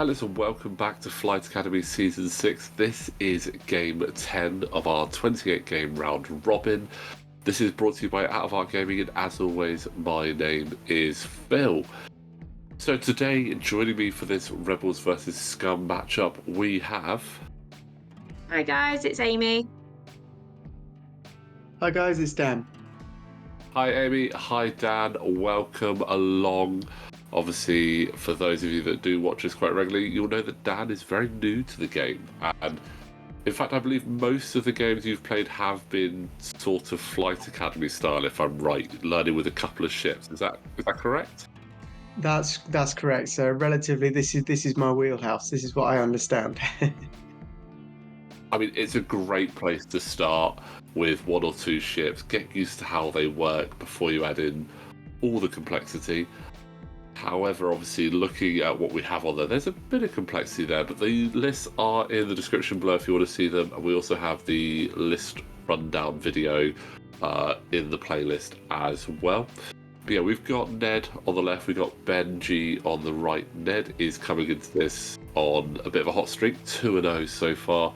pilots, and welcome back to Flight Academy Season 6. This is Game 10 of our 28-game round robin. This is brought to you by Out of Art Gaming, and as always, my name is Phil. So today, joining me for this Rebels vs Scum matchup, we have... Hi guys, it's Amy. Hi guys, it's Dan. Hi Amy, hi Dan, welcome along. Obviously, for those of you that do watch us quite regularly, you'll know that Dan is very new to the game. And in fact, I believe most of the games you've played have been sort of Flight Academy style, if I'm right, learning with a couple of ships. Is that correct? That's correct. So relatively, this is my wheelhouse. This is what I understand. I mean, it's a great place to start with one or two ships, get used to how they work before you add in all the complexity. However, obviously, looking at what we have on there, there's a bit of complexity there, but the lists are in the description below if you want to see them. And we also have the list rundown video in the playlist as well. But yeah, we've got Ned on the left, we've got Benji on the right. Ned is coming into this on a bit of a hot streak, 2-0 so far.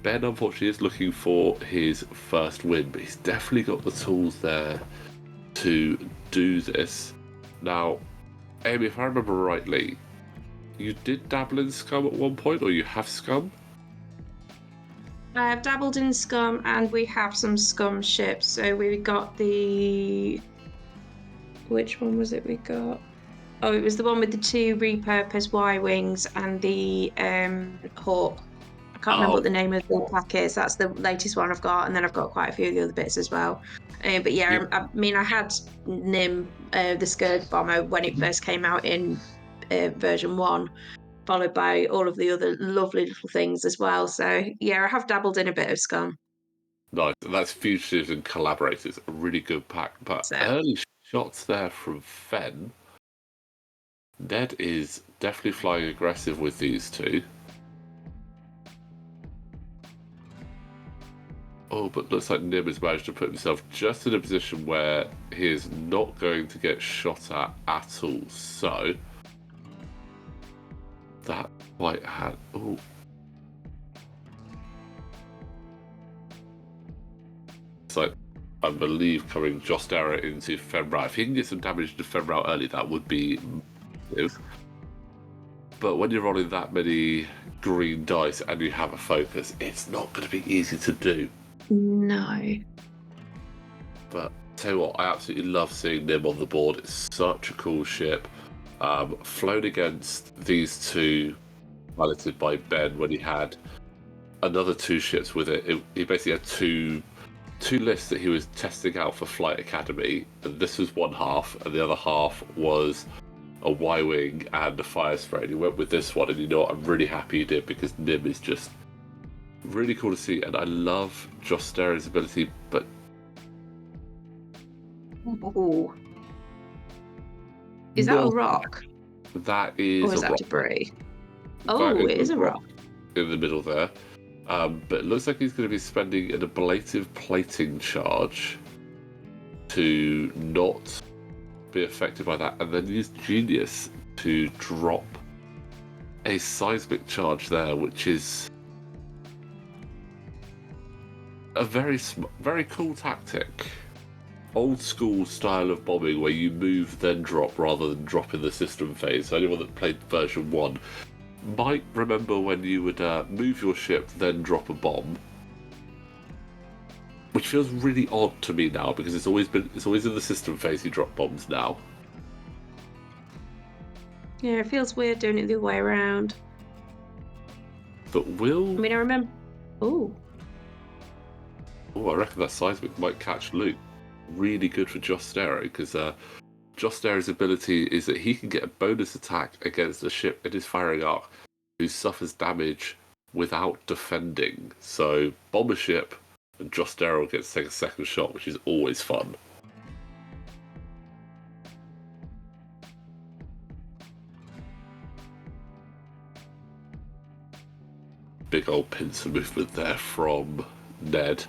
Ben, unfortunately, is looking for his first win, but he's definitely got the tools there to do this. Now, Amy, if I remember rightly, you did dabble in Scum at one point, or you have Scum? I have dabbled in Scum, and we have some Scum ships. So we got the... Which one was it we got? Oh, it was the one with the two repurposed Y-wings and the Hawk. I can't remember what the name of the pack is. That's the latest one I've got, and then I've got quite a few of the other bits as well. But yeah, I mean, I had Nim, the Scourge Bomber, when it first came out in version 1, followed by all of the other lovely little things as well. So yeah, I have dabbled in a bit of Scum. Nice. That's Fugitives and Collaborators, a really good pack. But early shots there from Fen. Ned is definitely flying aggressive with these two. Oh, but looks like Nim has managed to put himself just in a position where he is not going to get shot at all. So that might have... Oh. So I believe coming Jostera into Femrau. If he can get some damage to Femrau early, that would be massive. But when you're rolling that many green dice and you have a focus, it's not going to be easy to do. No. But tell you what, I absolutely love seeing Nim on the board. It's such a cool ship. Flown against these two, piloted by Ben, when he had another two ships with it. He basically had two lists that he was testing out for Flight Academy, and this was one half, and the other half was a Y-wing and a fire spray. And he went with this one, and you know what, I'm really happy he did, because Nim is just really cool to see, and I love Jostera's ability, but... Ooh. Is that a rock? That is or is a that rock. Debris? Oh, it is a rock. In the middle there. But it looks like he's going to be spending an ablative plating charge to not be affected by that, and then use Genius to drop a seismic charge there, which is a very cool tactic. Old school style of bombing where you move then drop rather than drop in the system phase. So anyone that played version 1 might remember when you would move your ship then drop a bomb, which feels really odd to me now, because it's always in the system phase you drop bombs now. Yeah, it feels weird doing it the other way around. But I mean, I remember... I reckon that seismic might catch Luke. Really good for Jostera, because Jostera's ability is that he can get a bonus attack against a ship in his firing arc who suffers damage without defending. So bomb a ship, and Jostera gets to take a second shot, which is always fun. Big old pincer movement there from Ned.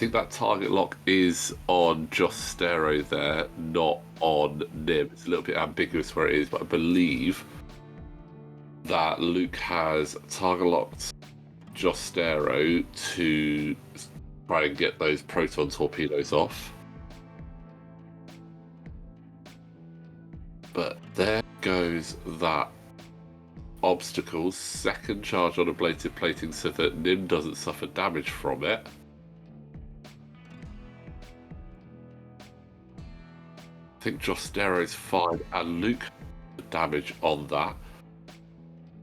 think that target lock is on Jostero there, not on Nim. It's a little bit ambiguous where it is, but I believe that Luke has target locked Jostero to try and get those proton torpedoes off. But there goes that obstacle. Second charge on ablative plating so that Nim doesn't suffer damage from it. I think Jostero's fine, and Luke the damage on that.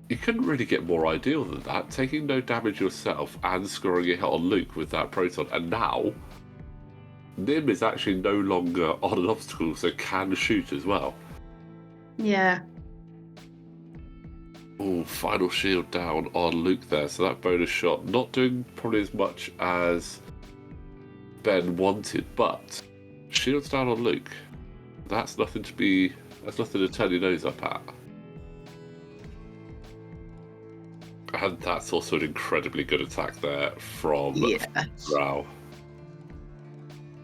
You couldn't really get more ideal than that, taking no damage yourself and scoring a hit on Luke with that proton. And now, Nim is actually no longer on an obstacle, so can shoot as well. Yeah. Oh, final shield down on Luke there, so that bonus shot not doing probably as much as Ben wanted, but shields down on Luke. That's nothing to turn your nose up at. And that's also an incredibly good attack there from Rao,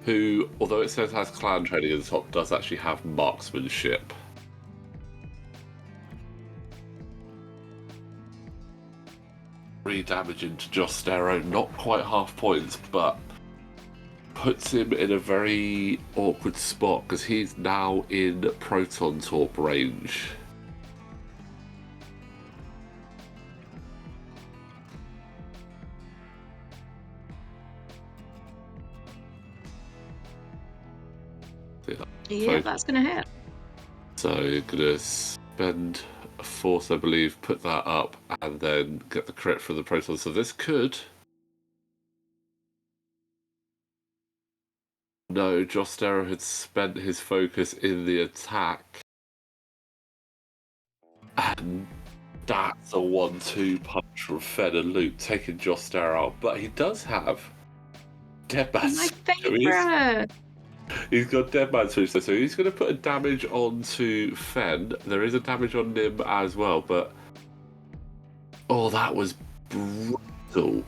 who, although it says has clan training at the top, does actually have marksmanship. Damage into Jostero, not quite half points, but puts him in a very awkward spot because he's now in proton torp range. Yeah, that's going to hit. So you're going to spend a force, I believe, put that up, and then get the crit for the proton. So this could... No, Jostero had spent his focus in the attack. And that's a 1-2 punch from Fed and Luke, taking Jostero out. But he does have Deadman. My favourite! He's got Deadman switch, so he's going to put a damage onto Fen. There is a damage on Nim as well, but... Oh, that was brutal.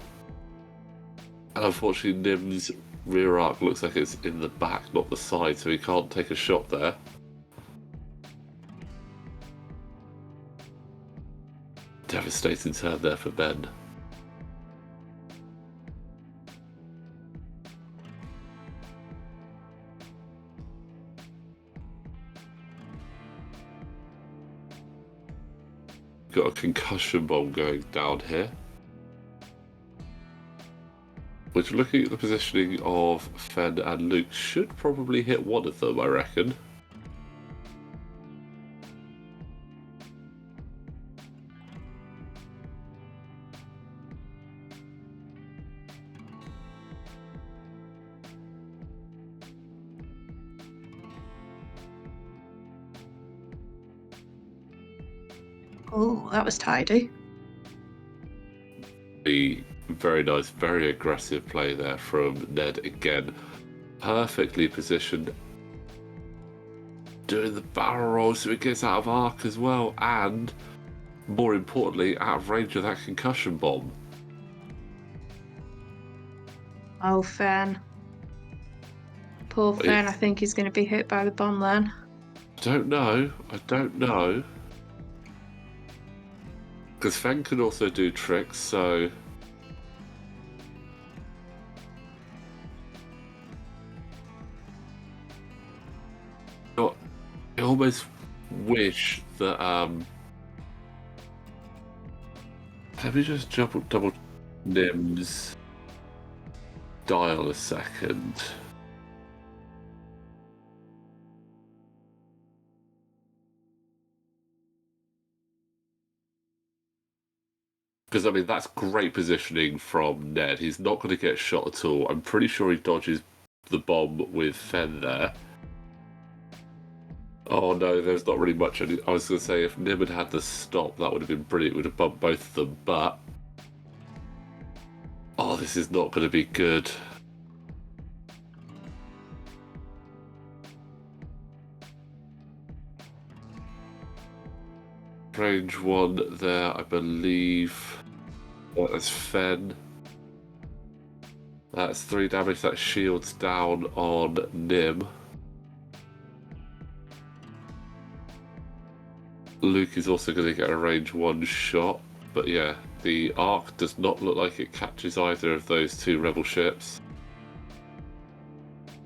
And unfortunately, Nim's rear arc looks like it's in the back, not the side, so he can't take a shot there. Devastating turn there for Ben. Got a concussion bomb going down here. Which, looking at the positioning of Fen and Luke, should probably hit one of them, I reckon. Oh, that was tidy. Very nice, very aggressive play there from Ned again. Perfectly positioned. Doing the barrel roll so it gets out of arc as well, and more importantly, out of range of that concussion bomb. Oh, Fen. Poor Fen, I think he's going to be hit by the bomb then. I don't know. Because Fen can also do tricks, so... I almost wish that, let me just double Nim's dial a second. Because, I mean, that's great positioning from Ned. He's not going to get shot at all. I'm pretty sure he dodges the bomb with Fen there. Oh no, there's not really much. I was going to say, if Nim had the stop, that would have been brilliant. It would have bumped both of them, but... Oh, this is not going to be good. Range one there, I believe. That's Fen. That's 3 damage. That shields down on Nim. Luke is also going to get a range 1 shot. But yeah, the arc does not look like it catches either of those 2 rebel ships.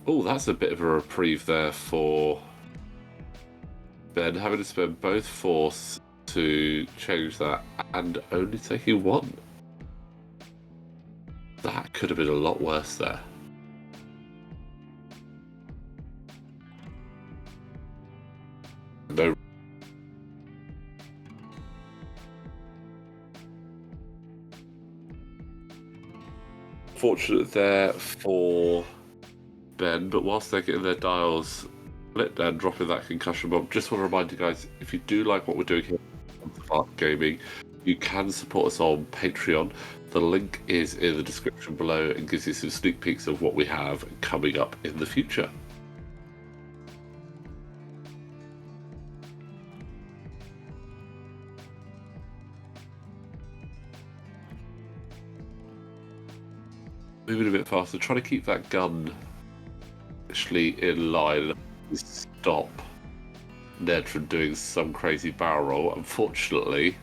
Oh, that's a bit of a reprieve there for Ben, having to spend both force to change that and only taking 1. That could have been a lot worse there. No. Fortunate there for Ben, but whilst they're getting their dials lit and dropping that concussion bomb, just want to remind you guys, if you do like what we're doing here on Spark Gaming, you can support us on Patreon. The link is in the description below and gives you some sneak peeks of what we have coming up in the future. Moving a bit faster, trying to keep that gun actually in line and stop Ned from doing some crazy barrel roll. Unfortunately,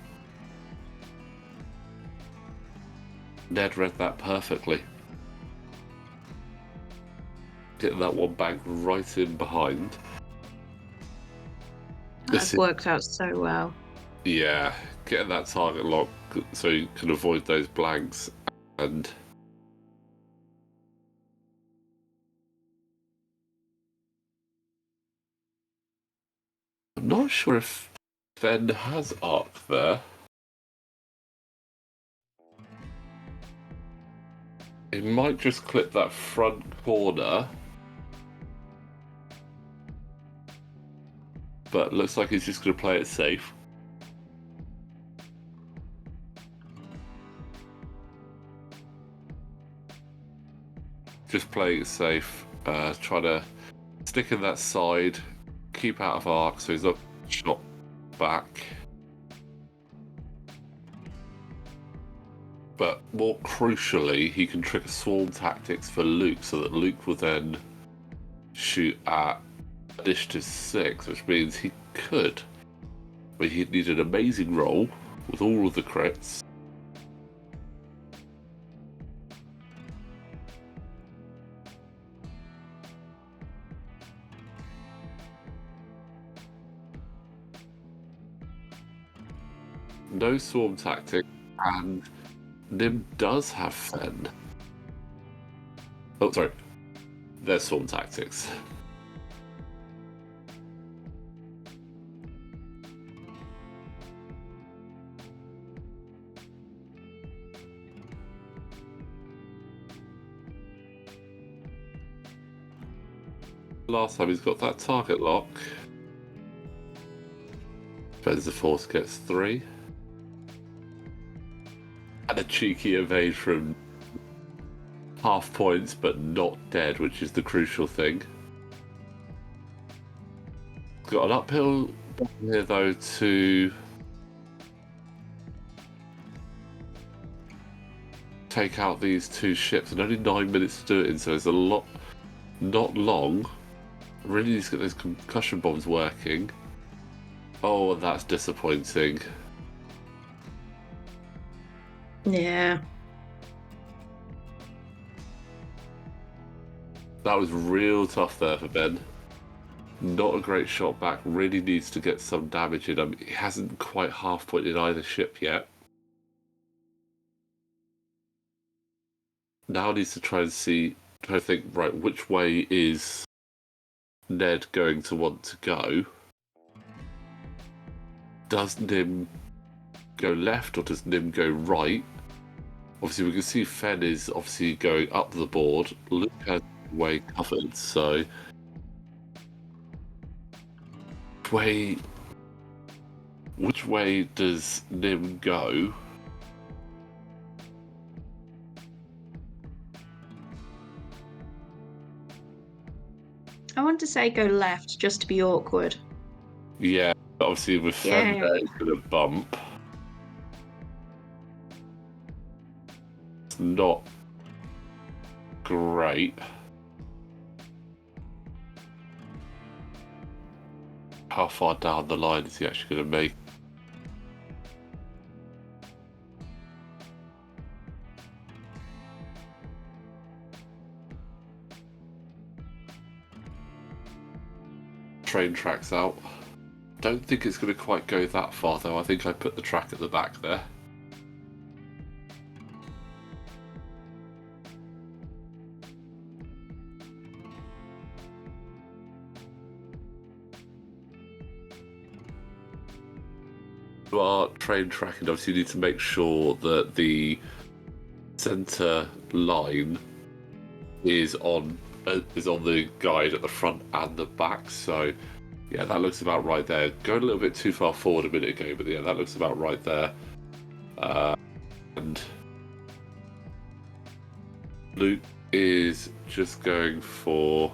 Ned read that perfectly. Getting that one bank right in behind. That's worked out so well. Yeah, getting that target lock so you can avoid those blanks. And I'm not sure if Fen has arc there. He might just clip that front corner. But looks like he's just going to play it safe. Just playing it safe. Trying to stick in that side. Keep out of arc so he's not shot back. But more crucially, he can trigger swarm tactics for Luke so that Luke will then shoot at initiative 6, which means he could. But he'd need an amazing roll with all of the crits. No swarm tactic, and Nim does have Fen. Oh, sorry. There's swarm tactics. Last time he's got that target lock. Spends the force, gets 3. And a cheeky evade from half points, but not dead, which is the crucial thing. Got an uphill here, though, to take out these 2 ships, and only 9 minutes to do it in, so it's a lot, not long. Really needs to get those concussion bombs working. Oh, that's disappointing. Yeah. That was real tough there for Ben. Not a great shot back. Really needs to get some damage in. I mean, he hasn't quite half pointed either ship yet. Now needs to try and think, right, which way is Ned going to want to go? Does Nim go left or does Nim go right? Obviously, we can see Fen is obviously going up the board. Luke has the way covered, so which way does Nim go? I want to say go left just to be awkward. Yeah, obviously with Fen there, it's going to bump. It's not great. How far down the line is he actually going to make? Train tracks out. Don't think it's going to quite go that far though. I think I put the track at the back there. You are train tracking, obviously you need to make sure that the centre line is on the guide at the front and the back. So yeah, that looks about right there. Going a little bit too far forward a minute ago, but yeah, that looks about right there. And Luke is just going for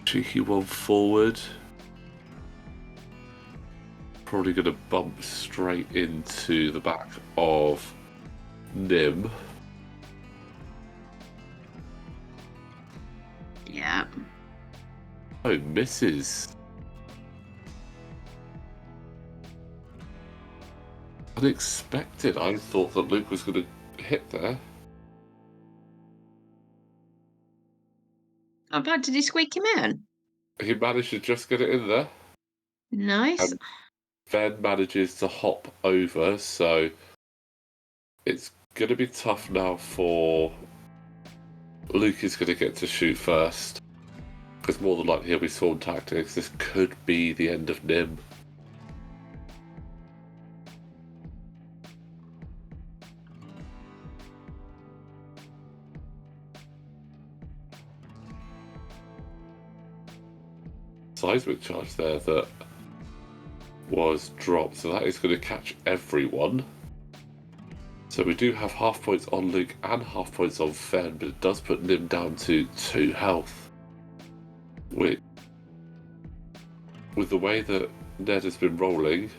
cheeky one forward. Probably going to bump straight into the back of Nim. Yeah. Oh, misses. Unexpected. I thought that Luke was going to hit there. Not bad. Did he squeak him in? He managed to just get it in there. Nice. And then manages to hop over, so it's going to be tough now for Luke. Is going to get to shoot first, because more than likely he'll be swarm tactics. This could be the end of Nim. Seismic charge there that was dropped, so that is going to catch everyone. So we do have half points on Luke and half points on Fen, but it does put Nim down to 2 health. Which, with the way that Ned has been rolling,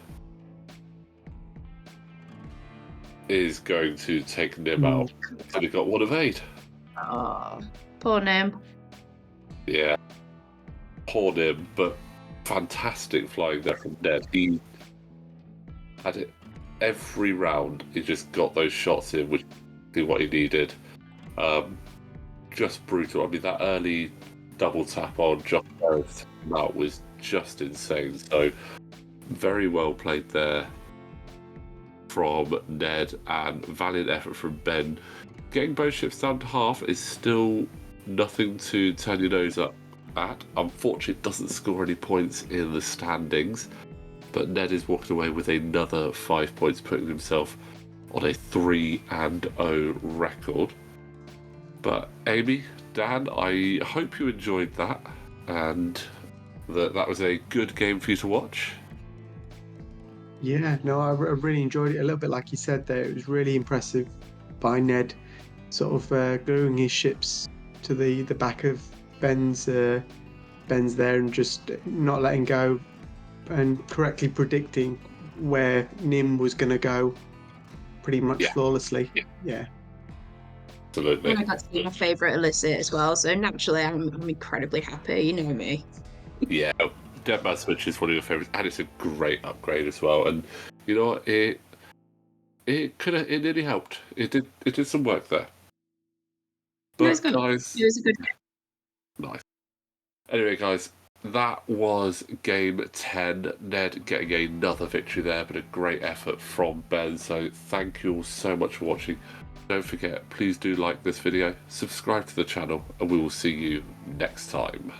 is going to take Nim out. And he got 1 of 8. Oh, poor Nim. Yeah. Poor Nim, but fantastic flying there from Ned. He had it every round. He just got those shots in, which is what he needed. Just brutal. I mean, that early double tap on John Harris out was just insane. So very well played there from Ned, and valiant effort from Ben. Getting both ships down to half is still nothing to turn your nose up at. Unfortunately, it doesn't score any points in the standings, but Ned is walking away with another 5 points, putting himself on a 3-0 record. But Amy, Dan, I hope you enjoyed that, and that was a good game for you to watch. Yeah, no, I really enjoyed it. A little bit like you said there, it was really impressive by Ned, sort of gluing his ships to the back of Ben's there and just not letting go, and correctly predicting where Nim was going to go pretty much flawlessly. Yeah. Absolutely. And I got to be my favourite illicit as well, so naturally I'm incredibly happy. You know me. Yeah, Deadman Switch is one of your favourites, and it's a great upgrade as well. And you know what, it nearly helped. It did some work there. But It was good. guys, It was a good game. nice. Anyway, guys, that was game 10. Ned getting another victory there, but a great effort from Ben. So thank you all so much for watching. Don't forget, please do like this video, subscribe to the channel, and we will see you next time.